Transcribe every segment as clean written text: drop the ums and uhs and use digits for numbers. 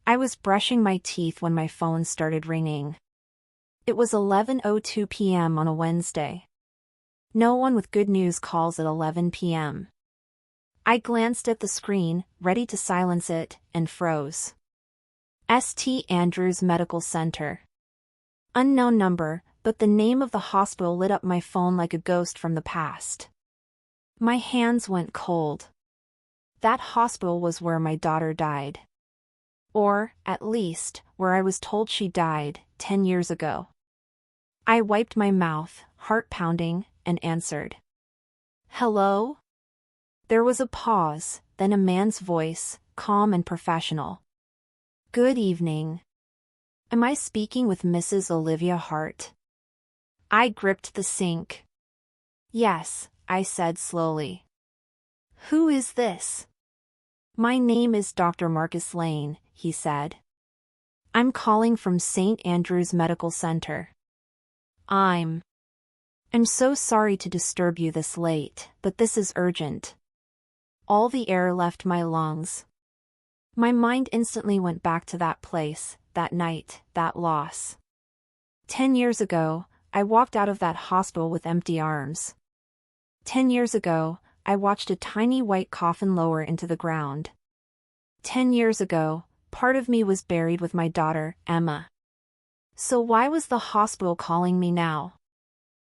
I was brushing my teeth when my phone started ringing. It was 11:02 p.m. on a Wednesday. No one with good news calls at 11 p.m. I glanced at the screen, ready to silence it, and froze. St. Andrews Medical Center. Unknown number, but the name of the hospital lit up my phone like a ghost from the past. My hands went cold. That hospital was where my daughter died. Or, at least, where I was told she died, 10 years ago. I wiped my mouth, heart pounding, and answered. Hello? There was a pause, then a man's voice, calm and professional. Good evening. Am I speaking with Mrs. Olivia Hart? I gripped the sink. Yes, I said slowly. Who is this? My name is Dr. Marcus Lane, he said. I'm calling from St. Andrews Medical Center. I'm so sorry to disturb you this late, but this is urgent. All the air left my lungs. My mind instantly went back to that place, that night, that loss. 10 years ago, I walked out of that hospital with empty arms. 10 years ago, I watched a tiny white coffin lower into the ground. 10 years ago, part of me was buried with my daughter, Emma. So why was the hospital calling me now?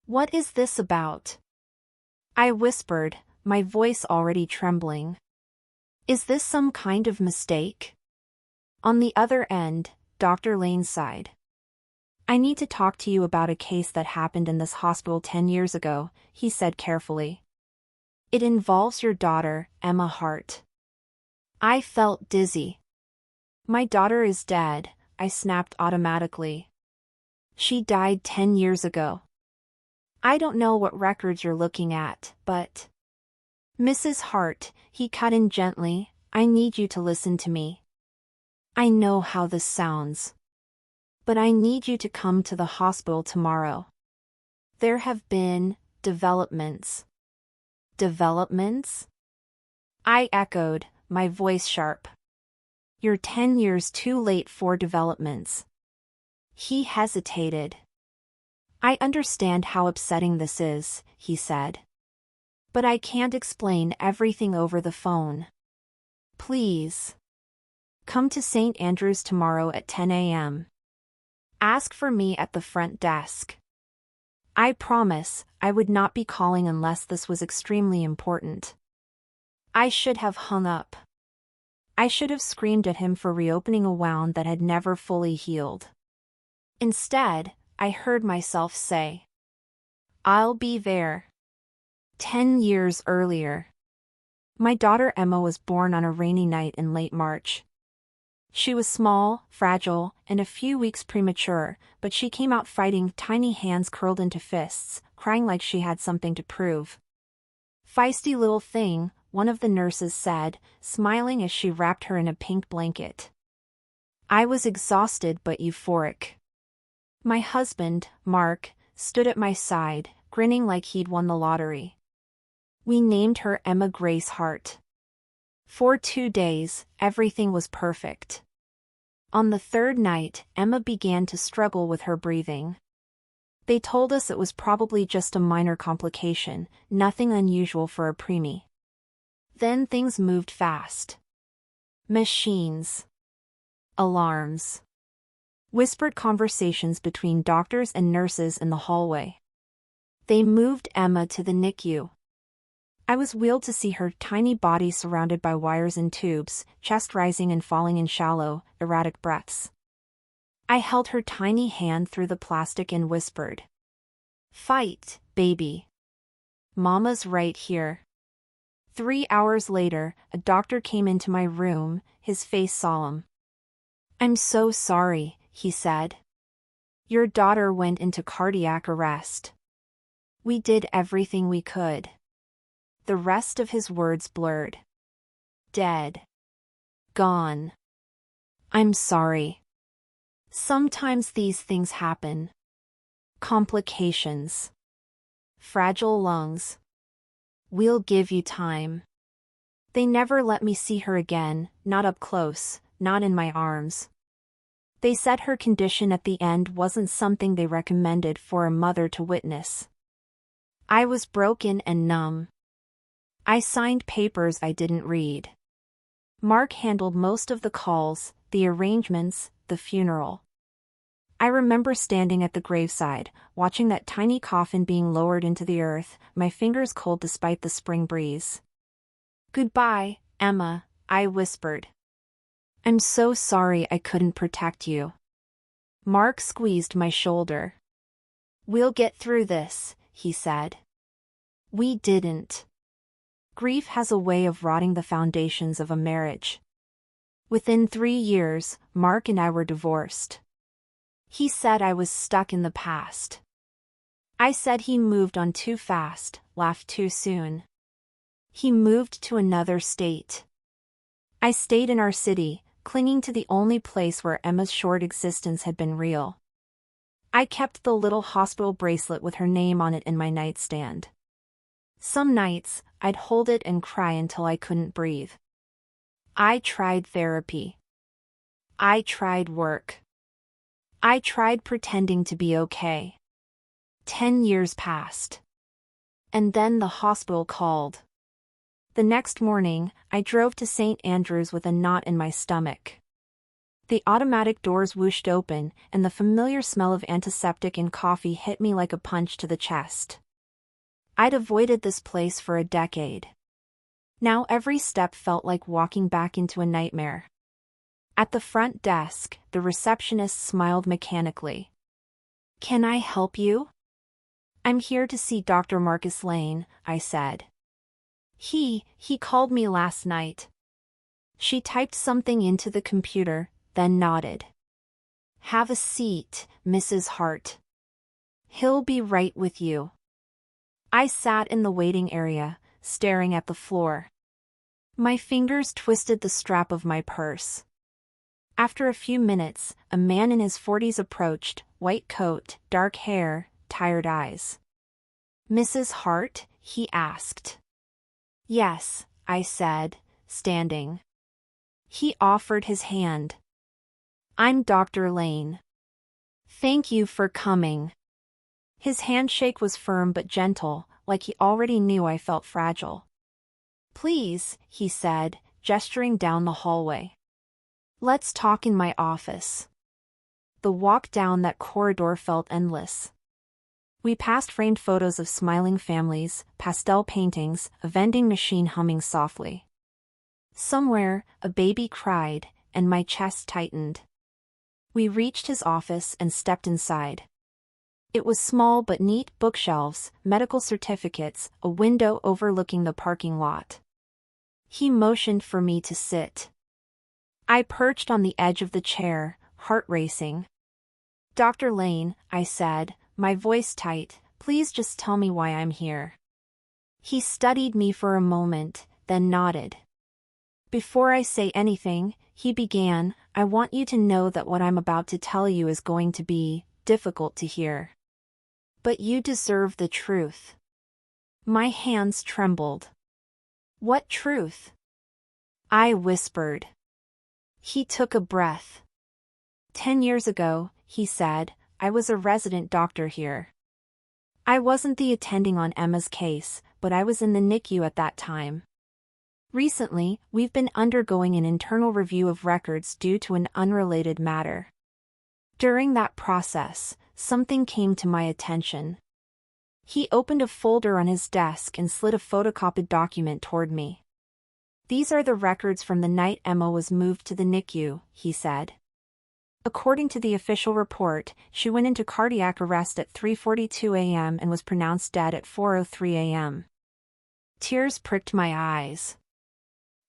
What is this about? I whispered, my voice already trembling. Is this some kind of mistake? On the other end, Dr. Lane sighed. I need to talk to you about a case that happened in this hospital 10 years ago, he said carefully. It involves your daughter, Emma Hart. I felt dizzy. My daughter is dead, I snapped automatically. She died 10 years ago. I don't know what records you're looking at, but... Mrs. Hart, he cut in gently, I need you to listen to me. I know how this sounds. But I need you to come to the hospital tomorrow. There have been developments. Developments? I echoed, my voice sharp. You're 10 years too late for developments. He hesitated. I understand how upsetting this is, he said. But I can't explain everything over the phone. Please. Come to St. Andrews tomorrow at 10 a.m. Ask for me at the front desk. I promise, I would not be calling unless this was extremely important. I should have hung up. I should have screamed at him for reopening a wound that had never fully healed. Instead, I heard myself say, I'll be there. 10 years earlier. My daughter Emma was born on a rainy night in late March. She was small, fragile, and a few weeks premature, but she came out fighting, tiny hands curled into fists, crying like she had something to prove. Feisty little thing, one of the nurses said, smiling as she wrapped her in a pink blanket. I was exhausted but euphoric. My husband, Mark, stood at my side, grinning like he'd won the lottery. We named her Emma Grace Hart. For 2 days, everything was perfect. On the third night, Emma began to struggle with her breathing. They told us it was probably just a minor complication, nothing unusual for a preemie. Then things moved fast. Machines. Alarms. Whispered conversations between doctors and nurses in the hallway. They moved Emma to the NICU. I was wheeled to see her tiny body surrounded by wires and tubes, chest rising and falling in shallow, erratic breaths. I held her tiny hand through the plastic and whispered. Fight, baby. Mama's right here. 3 hours later, a doctor came into my room, his face solemn. I'm so sorry, he said. Your daughter went into cardiac arrest. We did everything we could. The rest of his words blurred. Dead. Gone. I'm sorry. Sometimes these things happen. Complications. Fragile lungs. We'll give you time. They never let me see her again, not up close, not in my arms. They said her condition at the end wasn't something they recommended for a mother to witness. I was broken and numb. I signed papers I didn't read. Mark handled most of the calls, the arrangements, the funeral. I remember standing at the graveside, watching that tiny coffin being lowered into the earth, my fingers cold despite the spring breeze. "Goodbye, Emma," I whispered. "I'm so sorry I couldn't protect you." Mark squeezed my shoulder. "We'll get through this," he said. We didn't. Grief has a way of rotting the foundations of a marriage. Within 3 years, Mark and I were divorced. He said I was stuck in the past. I said he moved on too fast, laughed too soon. He moved to another state. I stayed in our city, clinging to the only place where Emma's short existence had been real. I kept the little hospital bracelet with her name on it in my nightstand. Some nights, I'd hold it and cry until I couldn't breathe. I tried therapy. I tried work. I tried pretending to be okay. 10 years passed. And then the hospital called. The next morning, I drove to St. Andrews with a knot in my stomach. The automatic doors whooshed open, and the familiar smell of antiseptic and coffee hit me like a punch to the chest. I'd avoided this place for a decade. Now every step felt like walking back into a nightmare. At the front desk, the receptionist smiled mechanically. "Can I help you?" "I'm here to see Dr. Marcus Lane," I said. He called me last night." She typed something into the computer, then nodded. "Have a seat, Mrs. Hart. He'll be right with you." I sat in the waiting area, staring at the floor. My fingers twisted the strap of my purse. After a few minutes, a man in his 40s approached, white coat, dark hair, tired eyes. "Mrs. Hart?" he asked. "Yes," I said, standing. He offered his hand. "I'm Dr. Lane. Thank you for coming." His handshake was firm but gentle, like he already knew I felt fragile. "Please," he said, gesturing down the hallway. "Let's talk in my office." The walk down that corridor felt endless. We passed framed photos of smiling families, pastel paintings, a vending machine humming softly. Somewhere, a baby cried, and my chest tightened. We reached his office and stepped inside. It was small but neat: bookshelves, medical certificates, a window overlooking the parking lot. He motioned for me to sit. I perched on the edge of the chair, heart racing. "Dr. Lane," I said, my voice tight, "please just tell me why I'm here." He studied me for a moment, then nodded. "Before I say anything," he began, "I want you to know that what I'm about to tell you is going to be difficult to hear. But you deserve the truth." My hands trembled. "What truth?" I whispered. He took a breath. 10 years ago, he said, I was a resident doctor here. I wasn't the attending on Emma's case, but I was in the NICU at that time. Recently, we've been undergoing an internal review of records due to an unrelated matter. During that process, something came to my attention. He opened a folder on his desk and slid a photocopied document toward me. "These are the records from the night Emma was moved to the NICU," he said. According to the official report, she went into cardiac arrest at 3:42 a.m. and was pronounced dead at 4:03 a.m. Tears pricked my eyes.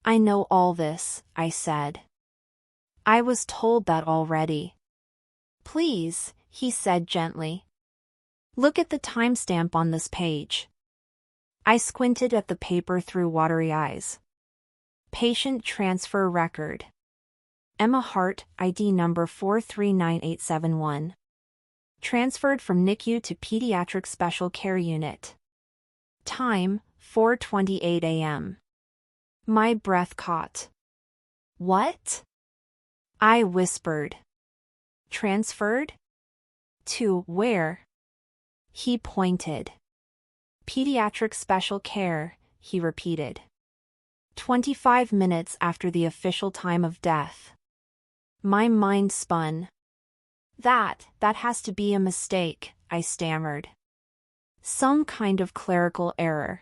"I know all this," I said. "I was told that already." "Please," he said gently. "Look at the timestamp on this page." I squinted at the paper through watery eyes. Patient transfer record. Emma Hart, ID number 4398871. Transferred from NICU to Pediatric Special Care Unit. Time, 4:28 a.m. My breath caught. What? I whispered. Transferred? To where? He pointed. Pediatric special care, he repeated. 25 minutes after the official time of death. My mind spun. That has to be a mistake, I stammered. Some kind of clerical error.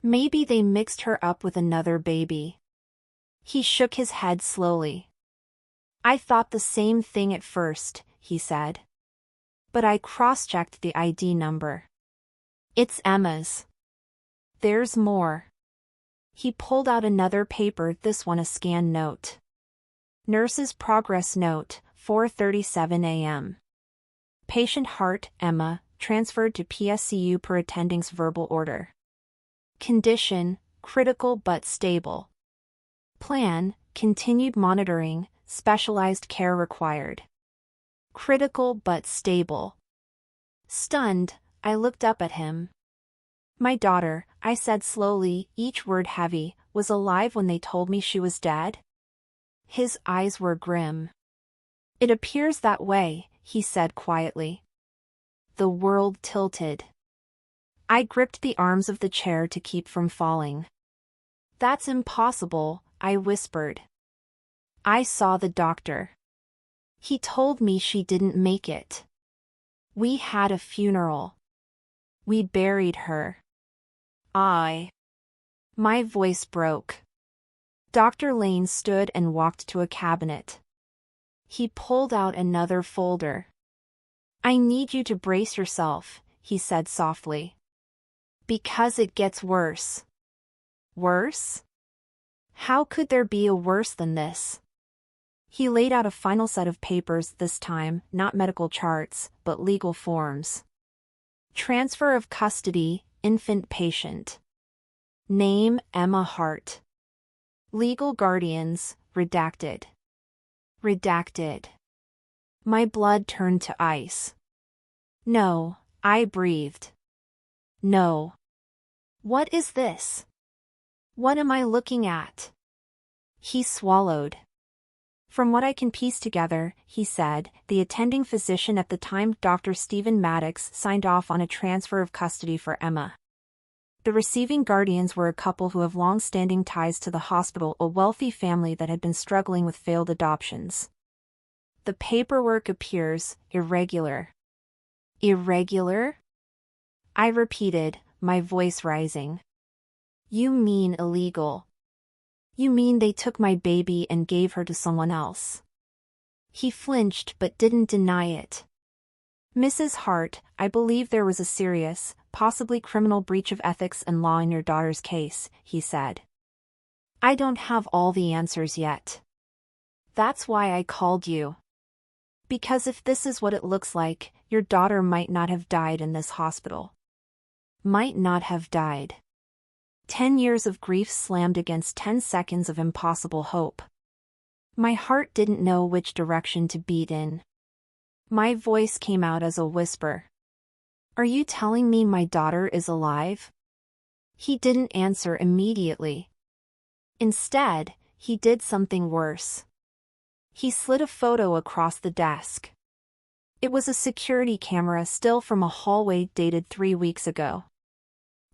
Maybe they mixed her up with another baby. He shook his head slowly. I thought the same thing at first, he said. But I cross-checked the ID number. It's Emma's. There's more. He pulled out another paper, this one a scanned note. Nurse's progress note, 4:37 a.m. Patient heart, Emma, transferred to PSCU per attending's verbal order. Condition, critical but stable. Plan, continued monitoring, specialized care required. Critical but stable. Stunned, I looked up at him. My daughter, I said slowly, each word heavy, was alive when they told me she was dead? His eyes were grim. It appears that way, he said quietly. The world tilted. I gripped the arms of the chair to keep from falling. That's impossible, I whispered. I saw the doctor. He told me she didn't make it. We had a funeral. We buried her. My voice broke. Dr. Lane stood and walked to a cabinet. He pulled out another folder. I need you to brace yourself, he said softly. Because it gets worse. Worse? How could there be a worse than this? He laid out a final set of papers, this time, not medical charts, but legal forms. Transfer of custody, infant patient. Name, Emma Hart. Legal guardians, redacted. Redacted. My blood turned to ice. No, I breathed. No. What is this? What am I looking at? He swallowed. From what I can piece together, he said, the attending physician at the time, Dr. Stephen Maddox, signed off on a transfer of custody for Emma. The receiving guardians were a couple who have long-standing ties to the hospital, a wealthy family that had been struggling with failed adoptions. The paperwork appears irregular. Irregular? I repeated, my voice rising. You mean illegal. You mean they took my baby and gave her to someone else? He flinched but didn't deny it. Mrs. Hart, I believe there was a serious, possibly criminal breach of ethics and law in your daughter's case, he said. I don't have all the answers yet. That's why I called you. Because if this is what it looks like, your daughter might not have died in this hospital. Might not have died. 10 years of grief slammed against 10 seconds of impossible hope. My heart didn't know which direction to beat in. My voice came out as a whisper. Are you telling me my daughter is alive? He didn't answer immediately. Instead, he did something worse. He slid a photo across the desk. It was a security camera still from a hallway dated 3 weeks ago.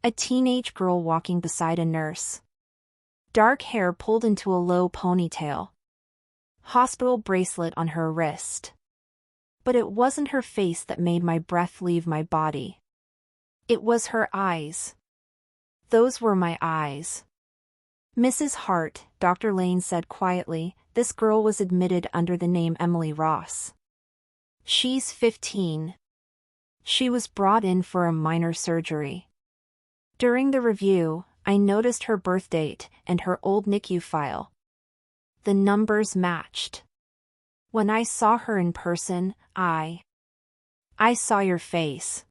A teenage girl walking beside a nurse. Dark hair pulled into a low ponytail. Hospital bracelet on her wrist. But it wasn't her face that made my breath leave my body. It was her eyes. Those were my eyes. Mrs. Hart, Dr. Lane said quietly, this girl was admitted under the name Emily Ross. She's 15. She was brought in for a minor surgery. During the review, I noticed her birth date and her old NICU file. The numbers matched. When I saw her in person, I saw your face.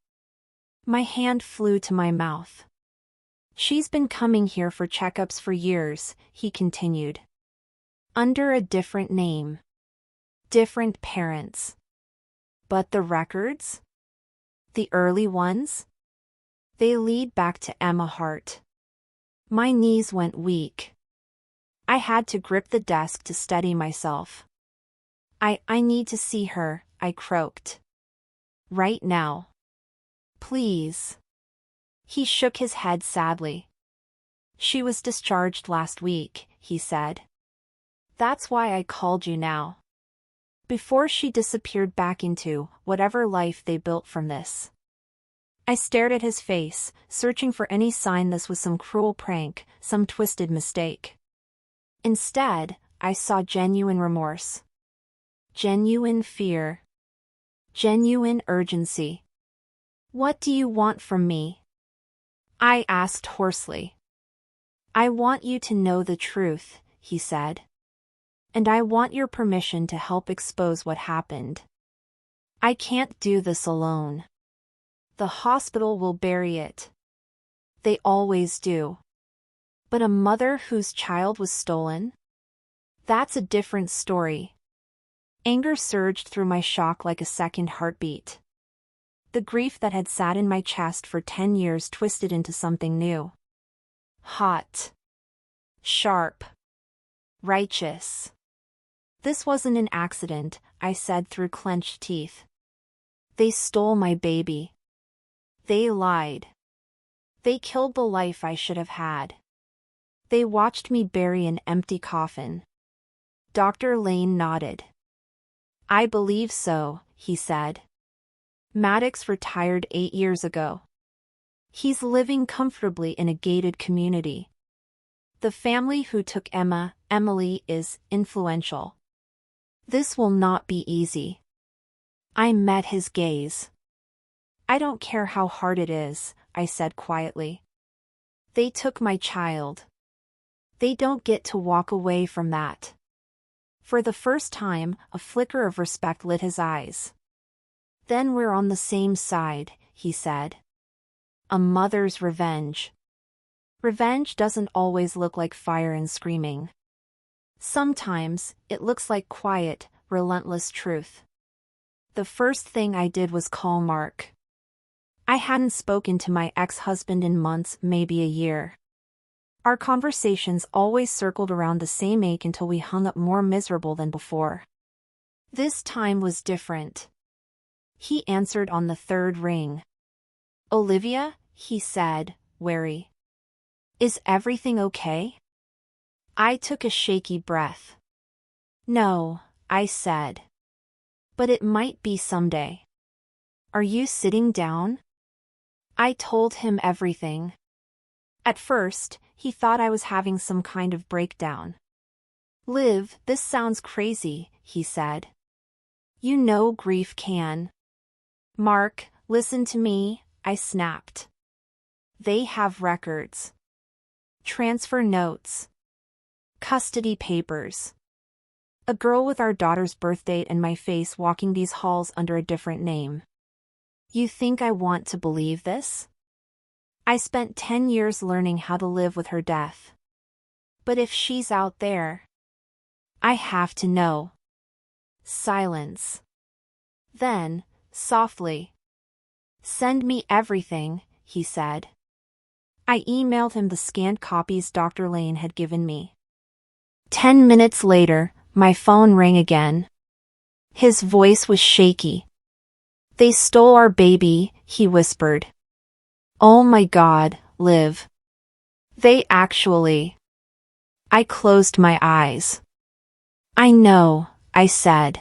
My hand flew to my mouth. She's been coming here for checkups for years, he continued. Under a different name. Different parents. But the records? The early ones? They lead back to Emma Hart. My knees went weak. I had to grip the desk to steady myself. I need to see her, I croaked. Right now. Please. He shook his head sadly. She was discharged last week, he said. That's why I called you now. Before she disappeared back into whatever life they built from this. I stared at his face, searching for any sign this was some cruel prank, some twisted mistake. Instead, I saw genuine remorse. Genuine fear. Genuine urgency. What do you want from me? I asked hoarsely. I want you to know the truth, he said. And I want your permission to help expose what happened. I can't do this alone. The hospital will bury it. They always do. But a mother whose child was stolen? That's a different story. Anger surged through my shock like a second heartbeat. The grief that had sat in my chest for 10 years twisted into something new. Hot. Sharp. Righteous. This wasn't an accident, I said through clenched teeth. They stole my baby. They lied. They killed the life I should have had. They watched me bury an empty coffin. Dr. Lane nodded. I believe so, he said. Maddox retired 8 years ago. He's living comfortably in a gated community. The family who took Emily, is influential. This will not be easy. I met his gaze. I don't care how hard it is, I said quietly. They took my child. They don't get to walk away from that. For the first time, a flicker of respect lit his eyes. Then we're on the same side, he said. A mother's revenge. Revenge doesn't always look like fire and screaming. Sometimes, it looks like quiet, relentless truth. The first thing I did was call Mark. I hadn't spoken to my ex-husband in months, maybe a year. Our conversations always circled around the same ache until we hung up more miserable than before. This time was different. He answered on the third ring. Olivia, he said, wary. Is everything okay? I took a shaky breath. No, I said. But it might be someday. Are you sitting down? I told him everything. At first, he thought I was having some kind of breakdown. Liv, this sounds crazy, he said. You know grief can. Mark, listen to me, I snapped. They have records. Transfer notes. Custody papers. A girl with our daughter's birth date and my face walking these halls under a different name. You think I want to believe this? I spent 10 years learning how to live with her death. But if she's out there, I have to know. Silence. Then, softly. Send me everything, he said. I emailed him the scanned copies Dr. Lane had given me. 10 minutes later, my phone rang again. His voice was shaky. They stole our baby, he whispered. Oh my God, Liv. They actually. I closed my eyes. I know, I said.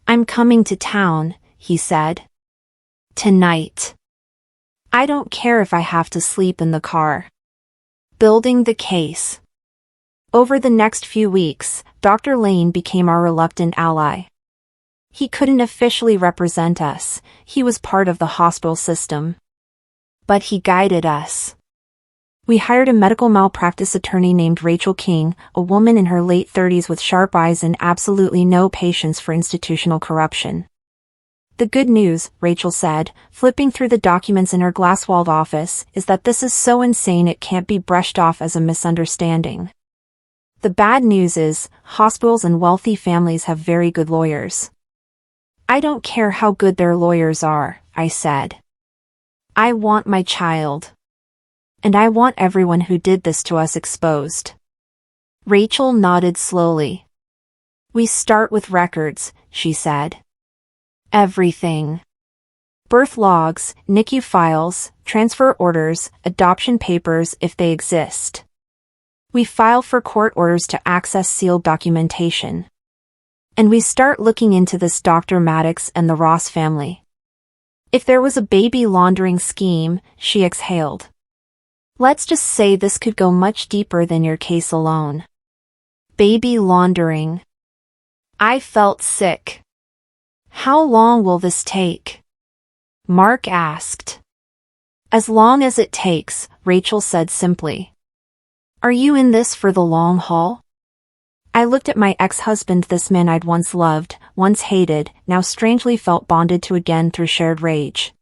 I'm coming to town, he said. Tonight. I don't care if I have to sleep in the car. Building the case. Over the next few weeks, Dr. Lane became our reluctant ally. He couldn't officially represent us, he was part of the hospital system. But he guided us. We hired a medical malpractice attorney named Rachel King, a woman in her late 30s with sharp eyes and absolutely no patience for institutional corruption. The good news, Rachel said, flipping through the documents in her glass-walled office, is that this is so insane it can't be brushed off as a misunderstanding. The bad news is, hospitals and wealthy families have very good lawyers. I don't care how good their lawyers are, I said. I want my child. And I want everyone who did this to us exposed. Rachel nodded slowly. We start with records, she said. Everything. Birth logs, NICU files, transfer orders, adoption papers if they exist. We file for court orders to access sealed documentation. And we start looking into this Dr. Maddox and the Ross family. If there was a baby laundering scheme, she exhaled. Let's just say this could go much deeper than your case alone. Baby laundering. I felt sick. How long will this take? Mark asked. As long as it takes, Rachel said simply. Are you in this for the long haul? I looked at my ex-husband, this man I'd once loved, once hated, now strangely felt bonded to again through shared rage.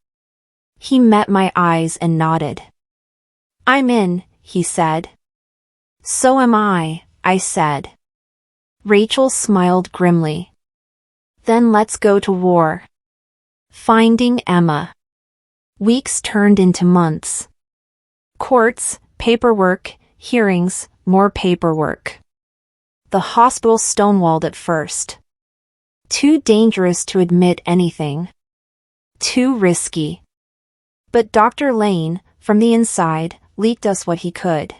He met my eyes and nodded. I'm in, he said. So am I said. Rachel smiled grimly. Then let's go to war. Finding Emma. Weeks turned into months. Courts, paperwork, hearings, more paperwork. The hospital stonewalled at first. Too dangerous to admit anything. Too risky. But Dr. Lane, from the inside, leaked us what he could.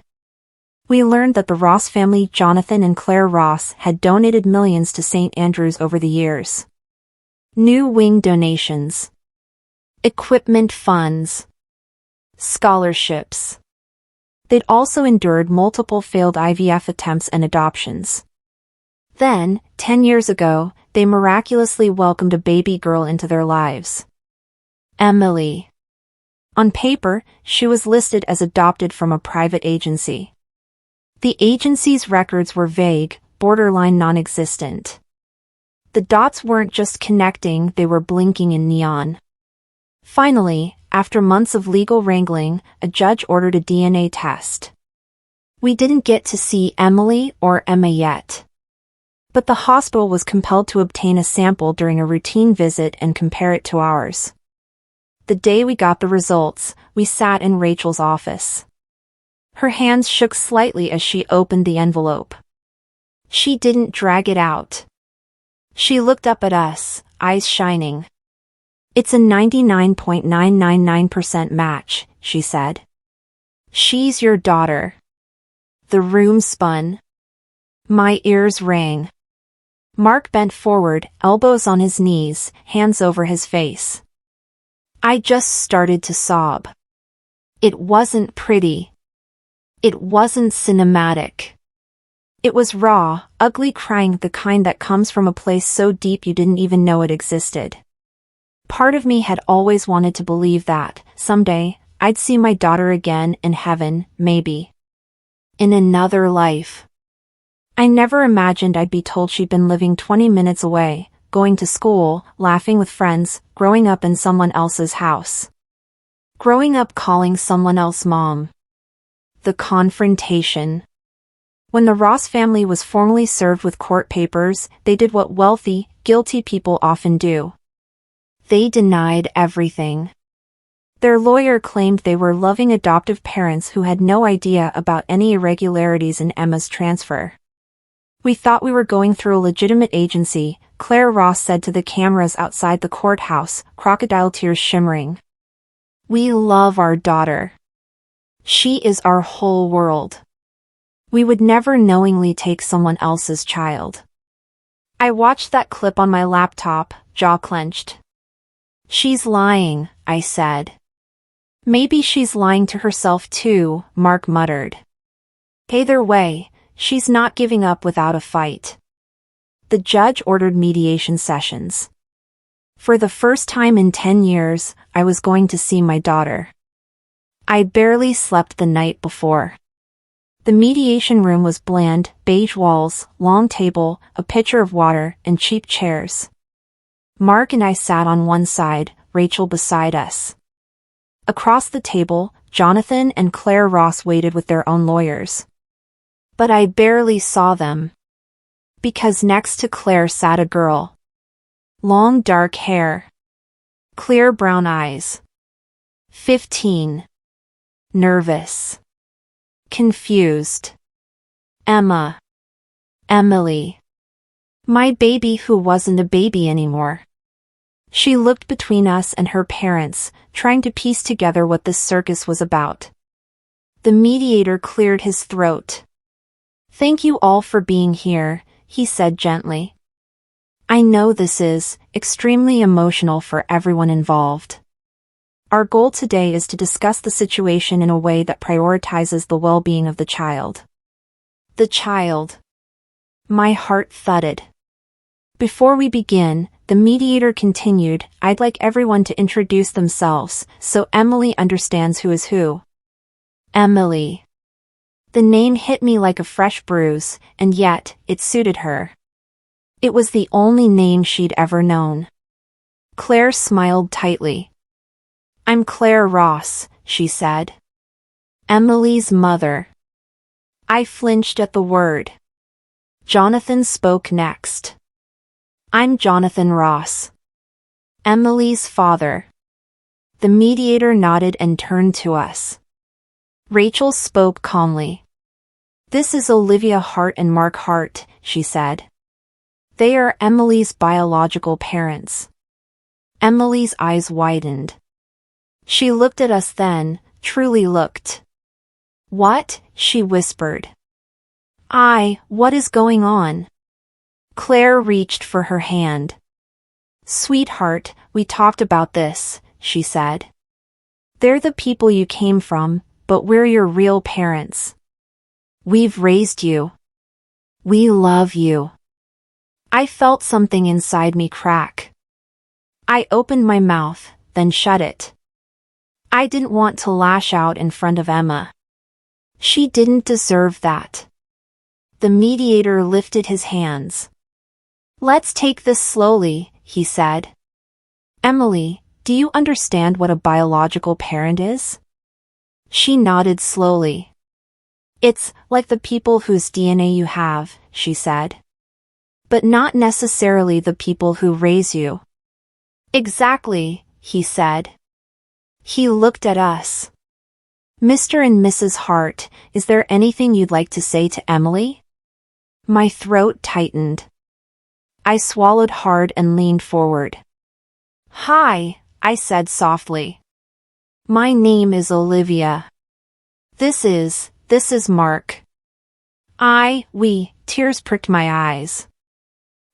We learned that the Ross family, Jonathan and Claire Ross, had donated millions to St. Andrews over the years. New wing donations. Equipment funds. Scholarships. They'd also endured multiple failed IVF attempts and adoptions. Then, 10 years ago, they miraculously welcomed a baby girl into their lives. Emily. On paper, she was listed as adopted from a private agency. The agency's records were vague, borderline non-existent. The dots weren't just connecting, they were blinking in neon. Finally, after months of legal wrangling, a judge ordered a DNA test. We didn't get to see Emily or Emma yet. But the hospital was compelled to obtain a sample during a routine visit and compare it to ours. The day we got the results, we sat in Rachel's office. Her hands shook slightly as she opened the envelope. She didn't drag it out. She looked up at us, eyes shining. It's a 99.999% match, she said. She's your daughter. The room spun. My ears rang. Mark bent forward, elbows on his knees, hands over his face. I just started to sob. It wasn't pretty. It wasn't cinematic. It was raw, ugly crying, the kind that comes from a place so deep you didn't even know it existed. Part of me had always wanted to believe that, someday, I'd see my daughter again in heaven, maybe. In another life. I never imagined I'd be told she'd been living 20 minutes away, going to school, laughing with friends, growing up in someone else's house. Growing up calling someone else mom. The confrontation. When the Ross family was formally served with court papers, they did what wealthy, guilty people often do. They denied everything. Their lawyer claimed they were loving adoptive parents who had no idea about any irregularities in Emma's transfer. We thought we were going through a legitimate agency, Claire Ross said to the cameras outside the courthouse, crocodile tears shimmering. We love our daughter. She is our whole world. We would never knowingly take someone else's child. I watched that clip on my laptop, jaw clenched. She's lying, I said. Maybe she's lying to herself too, Mark muttered. Either way, she's not giving up without a fight. The judge ordered mediation sessions. For the first time in 10 years, I was going to see my daughter. I barely slept the night before. The mediation room was bland, beige walls, long table, a pitcher of water, and cheap chairs. Mark and I sat on one side, Rachel beside us. Across the table, Jonathan and Claire Ross waited with their own lawyers. But I barely saw them. Because next to Claire sat a girl. Long dark hair. Clear brown eyes. 15. Nervous. Confused. Emma. Emily. My baby who wasn't a baby anymore. She looked between us and her parents, trying to piece together what this circus was about. The mediator cleared his throat. "Thank you all for being here," he said gently. "I know this is extremely emotional for everyone involved. Our goal today is to discuss the situation in a way that prioritizes the well-being of the child." The child. My heart thudded. Before we begin, the mediator continued, "I'd like everyone to introduce themselves, so Emily understands who is who." Emily. The name hit me like a fresh bruise, and yet, it suited her. It was the only name she'd ever known. Claire smiled tightly. "I'm Claire Ross," she said. "Emily's mother." I flinched at the word. Jonathan spoke next. "I'm Jonathan Ross. Emily's father." The mediator nodded and turned to us. Rachel spoke calmly. "This is Olivia Hart and Mark Hart," she said. "They are Emily's biological parents." Emily's eyes widened. She looked at us then, truly looked. "What?" she whispered. What is going on?" Claire reached for her hand. "Sweetheart, we talked about this," she said. "They're the people you came from, but we're your real parents. We've raised you. We love you." I felt something inside me crack. I opened my mouth, then shut it. I didn't want to lash out in front of Emma. She didn't deserve that. The mediator lifted his hands. "Let's take this slowly," he said. "Emily, do you understand what a biological parent is?" She nodded slowly. "It's like the people whose DNA you have," she said. "But not necessarily the people who raise you." "Exactly," he said. He looked at us. "Mr. and Mrs. Hart, is there anything you'd like to say to Emily?" My throat tightened. I swallowed hard and leaned forward. "Hi," I said softly. "My name is Olivia. This is Mark." Tears pricked my eyes.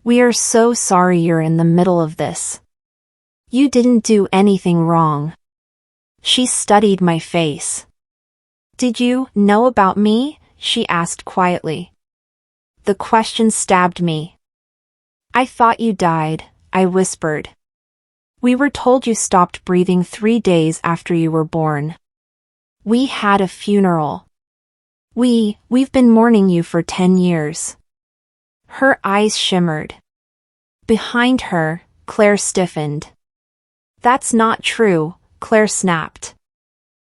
"We are so sorry you're in the middle of this. You didn't do anything wrong." She studied my face. "Did you know about me?" she asked quietly. The question stabbed me. "I thought you died," I whispered. "We were told you stopped breathing 3 days after you were born. We had a funeral. We've been mourning you for 10 years." Her eyes shimmered. Behind her, Claire stiffened. "That's not true," Claire snapped.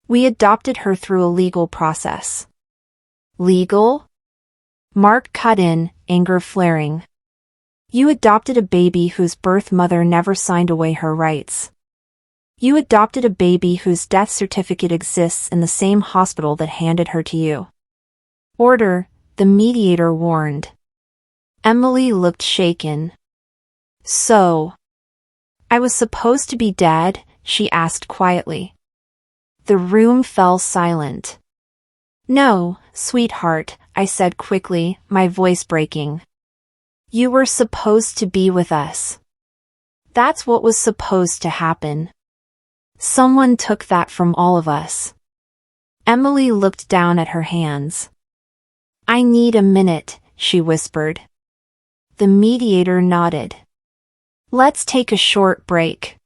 "We adopted her through a legal process." "Legal?" Mark cut in, anger flaring. "You adopted a baby whose birth mother never signed away her rights. You adopted a baby whose death certificate exists in the same hospital that handed her to you." "Order," the mediator warned. Emily looked shaken. "So, I was supposed to be dead?" she asked quietly. The room fell silent. "No, sweetheart," I said quickly, my voice breaking. "You were supposed to be with us. That's what was supposed to happen. Someone took that from all of us." Emily looked down at her hands. "I need a minute," she whispered. The mediator nodded. "Let's take a short break."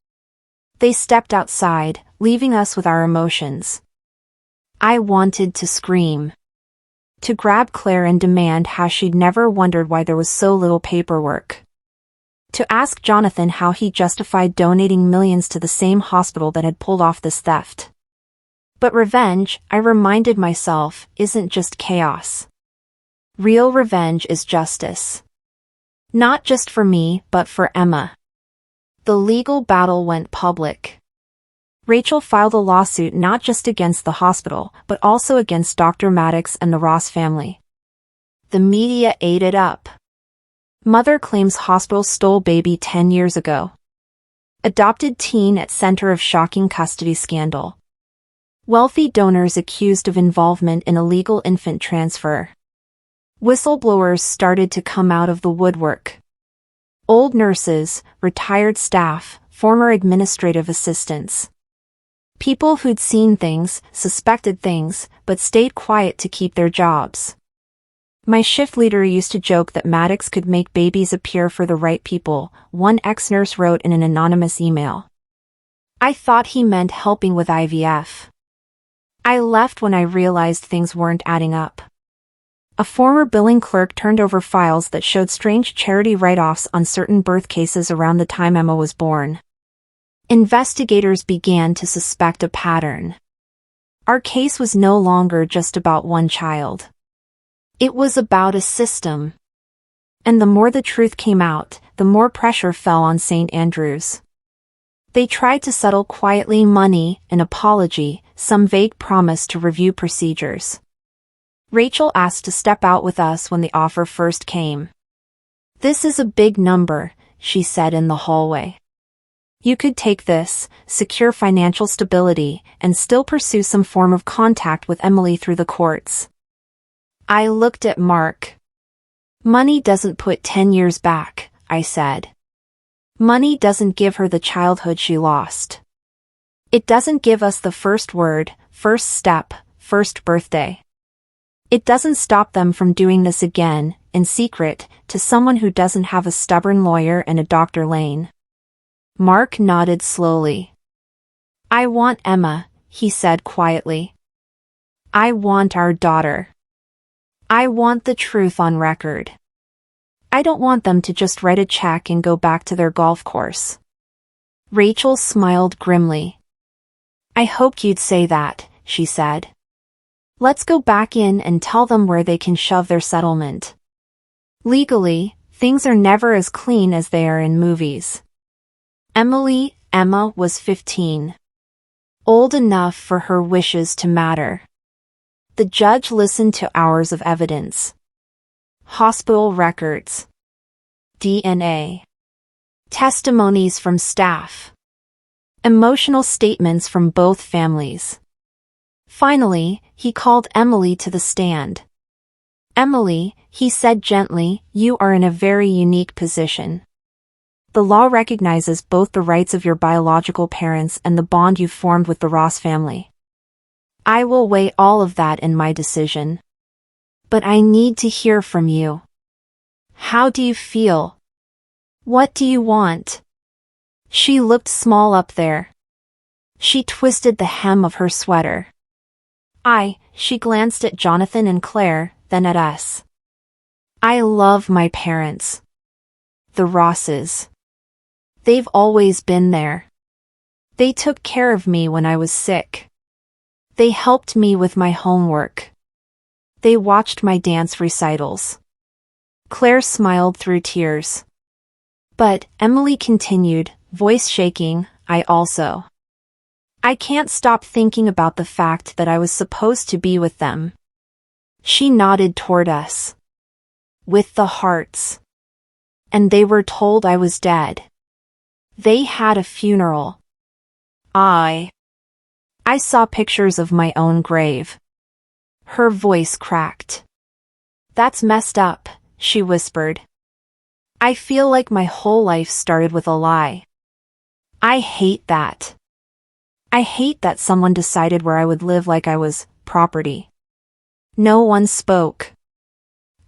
They stepped outside, leaving us with our emotions. I wanted to scream. To grab Claire and demand how she'd never wondered why there was so little paperwork. To ask Jonathan how he justified donating millions to the same hospital that had pulled off this theft. But revenge, I reminded myself, isn't just chaos. Real revenge is justice. Not just for me, but for Emma. The legal battle went public. Rachel filed a lawsuit not just against the hospital, but also against Dr. Maddox and the Ross family. The media ate it up. Mother claims hospital stole baby 10 years ago. Adopted teen at center of shocking custody scandal. Wealthy donors accused of involvement in illegal infant transfer. Whistleblowers started to come out of the woodwork. Old nurses, retired staff, former administrative assistants. People who'd seen things, suspected things, but stayed quiet to keep their jobs. My shift leader used to joke that Maddox could make babies appear for the right people, one ex-nurse wrote in an anonymous email. I thought he meant helping with IVF. I left when I realized things weren't adding up. A former billing clerk turned over files that showed strange charity write-offs on certain birth cases around the time Emma was born. Investigators began to suspect a pattern. Our case was no longer just about one child. It was about a system. And the more the truth came out, the more pressure fell on St. Andrews. They tried to settle quietly: money, an apology, some vague promise to review procedures. Rachel asked to step out with us when the offer first came. "This is a big number," she said in the hallway. "You could take this, secure financial stability, and still pursue some form of contact with Emily through the courts." I looked at Mark. "Money doesn't put 10 years back," I said. "Money doesn't give her the childhood she lost. It doesn't give us the first word, first step, first birthday. It doesn't stop them from doing this again, in secret, to someone who doesn't have a stubborn lawyer and a Dr. Lane." Mark nodded slowly. "I want Emma," he said quietly. "I want our daughter. I want the truth on record. I don't want them to just write a check and go back to their golf course." Rachel smiled grimly. "I hoped you'd say that," she said. "Let's go back in and tell them where they can shove their settlement. Legally, things are never as clean as they are in movies." Emma was 15. Old enough for her wishes to matter. The judge listened to hours of evidence. Hospital records. DNA. Testimonies from staff. Emotional statements from both families. Finally, he called Emily to the stand. "Emily," he said gently, "you are in a very unique position. The law recognizes both the rights of your biological parents and the bond you've formed with the Ross family. I will weigh all of that in my decision. But I need to hear from you. How do you feel? What do you want?" She looked small up there. She twisted the hem of her sweater. She glanced at Jonathan and Claire, then at us. "I love my parents. The Rosses. They've always been there. They took care of me when I was sick. They helped me with my homework. They watched my dance recitals." Claire smiled through tears. "But," Emily continued, voice shaking, I can't stop thinking about the fact that I was supposed to be with them." She nodded toward us. "With the Hearts. And they were told I was dead. They had a funeral. I saw pictures of my own grave." Her voice cracked. "That's messed up," she whispered. "I feel like my whole life started with a lie. I hate that. I hate that someone decided where I would live like I was property." No one spoke.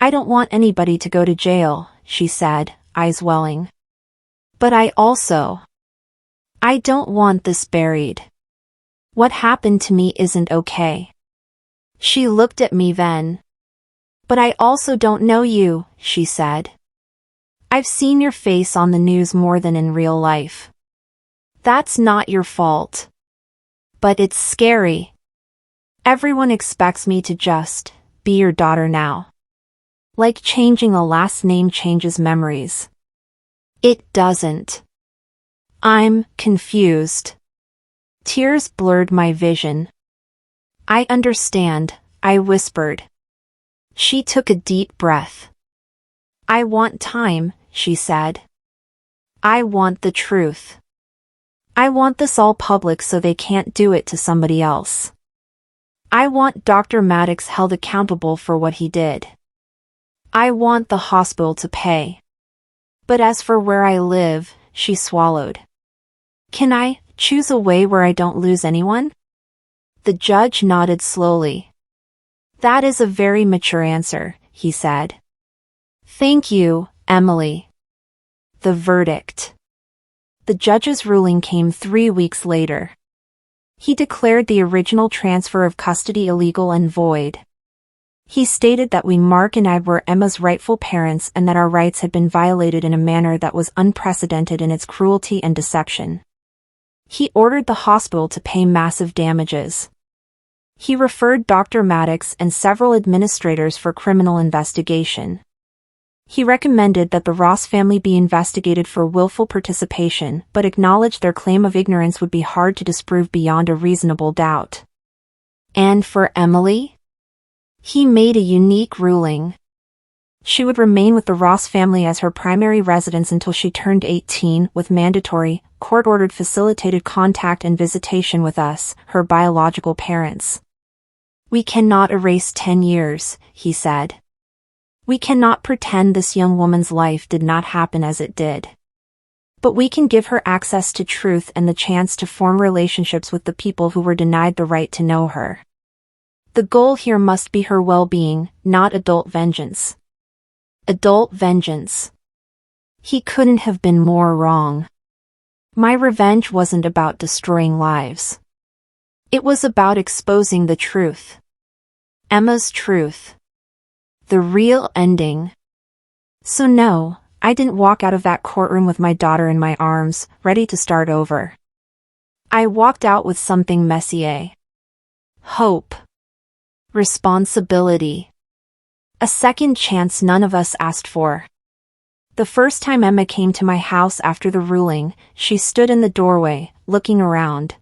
"I don't want anybody to go to jail," she said, eyes welling. "But I don't want this buried. What happened to me isn't okay." She looked at me then. "But I also don't know you," she said. "I've seen your face on the news more than in real life. That's not your fault. But it's scary. Everyone expects me to just be your daughter now. Like changing a last name changes memories. It doesn't. I'm confused." Tears blurred my vision. "I understand," I whispered. She took a deep breath. I want time, she said. I want the truth. I want this all public so they can't do it to somebody else. I want Dr. Maddox held accountable for what he did. I want the hospital to pay. But as for where I live, she swallowed. Can I choose a way where I don't lose anyone? The judge nodded slowly. That is a very mature answer, he said. Thank you, Emily. The verdict. The judge's ruling came 3 weeks later. He declared the original transfer of custody illegal and void. He stated that Mark and I were Emma's rightful parents and that our rights had been violated in a manner that was unprecedented in its cruelty and deception. He ordered the hospital to pay massive damages. He referred Dr. Maddox and several administrators for criminal investigation. He recommended that the Ross family be investigated for willful participation, but acknowledged their claim of ignorance would be hard to disprove beyond a reasonable doubt. And for Emily? He made a unique ruling. She would remain with the Ross family as her primary residence until she turned 18, with mandatory, court-ordered facilitated contact and visitation with us, her biological parents. We cannot erase 10 years, he said. We cannot pretend this young woman's life did not happen as it did. But we can give her access to truth and the chance to form relationships with the people who were denied the right to know her. The goal here must be her well-being, not adult vengeance. Adult vengeance. He couldn't have been more wrong. My revenge wasn't about destroying lives. It was about exposing the truth. Emma's truth. The real ending. So no, I didn't walk out of that courtroom with my daughter in my arms, ready to start over. I walked out with something messier. Hope. Responsibility. A second chance none of us asked for. The first time Emma came to my house after the ruling, she stood in the doorway, looking around.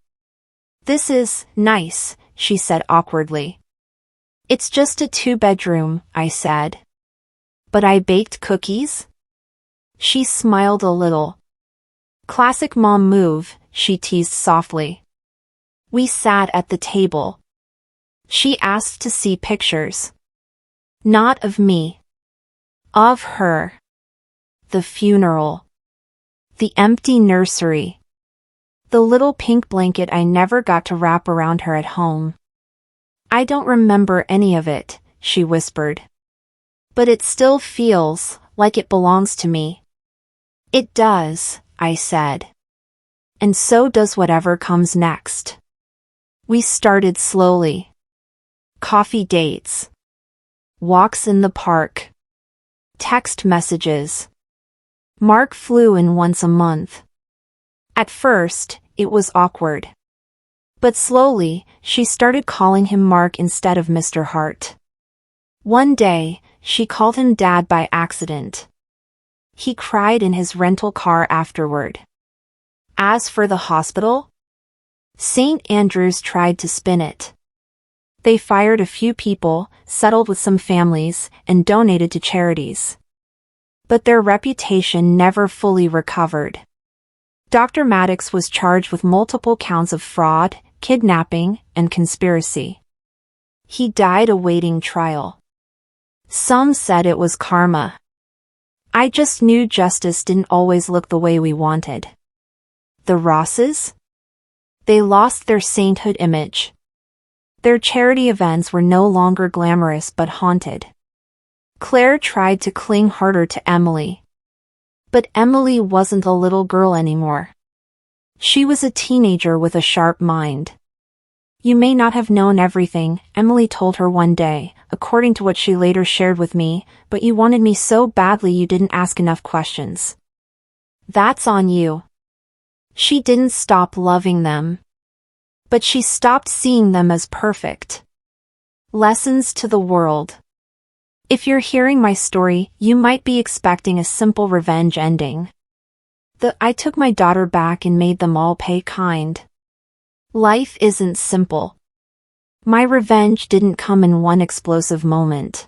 This is nice, she said awkwardly. It's just a 2-bedroom, I said. But I baked cookies? She smiled a little. Classic mom move, she teased softly. We sat at the table. She asked to see pictures. Not of me. Of her. The funeral. The empty nursery. The little pink blanket I never got to wrap around her at home. I don't remember any of it, she whispered. But it still feels like it belongs to me. It does, I said. And so does whatever comes next. We started slowly. Coffee dates. Walks in the park. Text messages. Mark flew in once a month. At first, it was awkward. But slowly, she started calling him Mark instead of Mr. Hart. One day, she called him Dad by accident. He cried in his rental car afterward. As for the hospital, St. Andrews tried to spin it. They fired a few people, settled with some families, and donated to charities. But their reputation never fully recovered. Dr. Maddox was charged with multiple counts of fraud, kidnapping, and conspiracy. He died awaiting trial. Some said it was karma. I just knew justice didn't always look the way we wanted. The Rosses? They lost their sainthood image. Their charity events were no longer glamorous but haunted. Claire tried to cling harder to Emily. But Emily wasn't a little girl anymore. She was a teenager with a sharp mind. You may not have known everything, Emily told her one day, according to what she later shared with me, but you wanted me so badly you didn't ask enough questions. That's on you. She didn't stop loving them. But she stopped seeing them as perfect. Lessons to the world. If you're hearing my story, you might be expecting a simple revenge ending. I took my daughter back and made them all pay kind. Life isn't simple. My revenge didn't come in one explosive moment.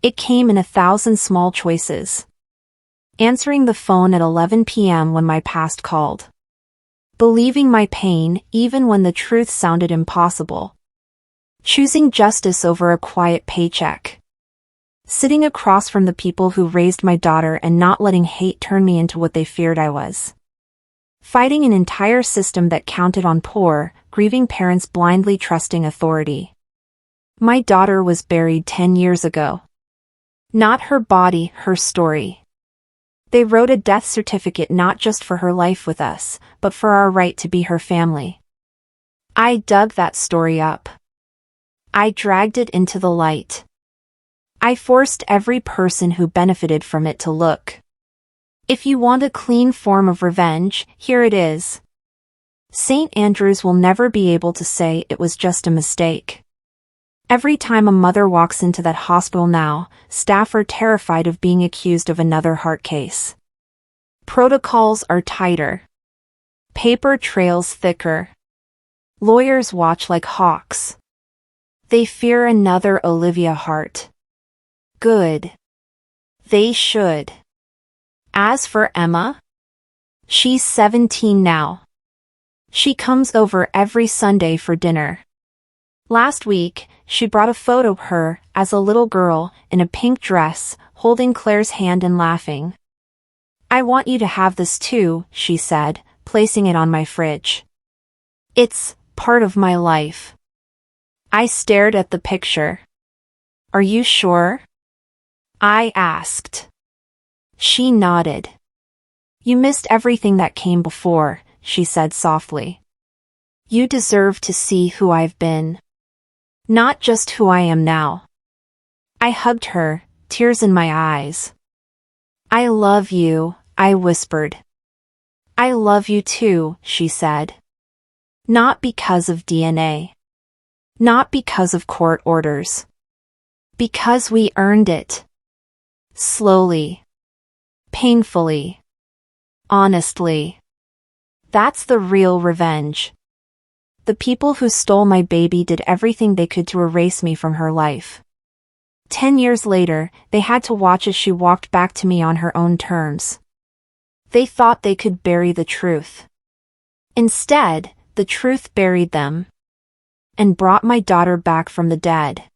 It came in 1,000 small choices. Answering the phone at 11 p.m. when my past called. Believing my pain even when the truth sounded impossible. Choosing justice over a quiet paycheck. Sitting across from the people who raised my daughter and not letting hate turn me into what they feared I was. Fighting an entire system that counted on poor, grieving parents blindly trusting authority. My daughter was buried 10 years ago. Not her body, her story. They wrote a death certificate not just for her life with us, but for our right to be her family. I dug that story up. I dragged it into the light. I forced every person who benefited from it to look. If you want a clean form of revenge, here it is. St. Andrews will never be able to say it was just a mistake. Every time a mother walks into that hospital now, staff are terrified of being accused of another heart case. Protocols are tighter. Paper trails thicker. Lawyers watch like hawks. They fear another Olivia Hart. Good. They should. As for Emma, she's 17 now. She comes over every Sunday for dinner. Last week, she brought a photo of her as a little girl in a pink dress, holding Claire's hand and laughing. I want you to have this too, she said, placing it on my fridge. It's part of my life. I stared at the picture. Are you sure? I asked. She nodded. You missed everything that came before, she said softly. You deserve to see who I've been. Not just who I am now. I hugged her, tears in my eyes. I love you, I whispered. I love you too, she said. Not because of DNA. Not because of court orders. Because we earned it. Slowly. Painfully. Honestly. That's the real revenge. The people who stole my baby did everything they could to erase me from her life. 10 years later, they had to watch as she walked back to me on her own terms. They thought they could bury the truth. Instead, the truth buried them. And brought my daughter back from the dead.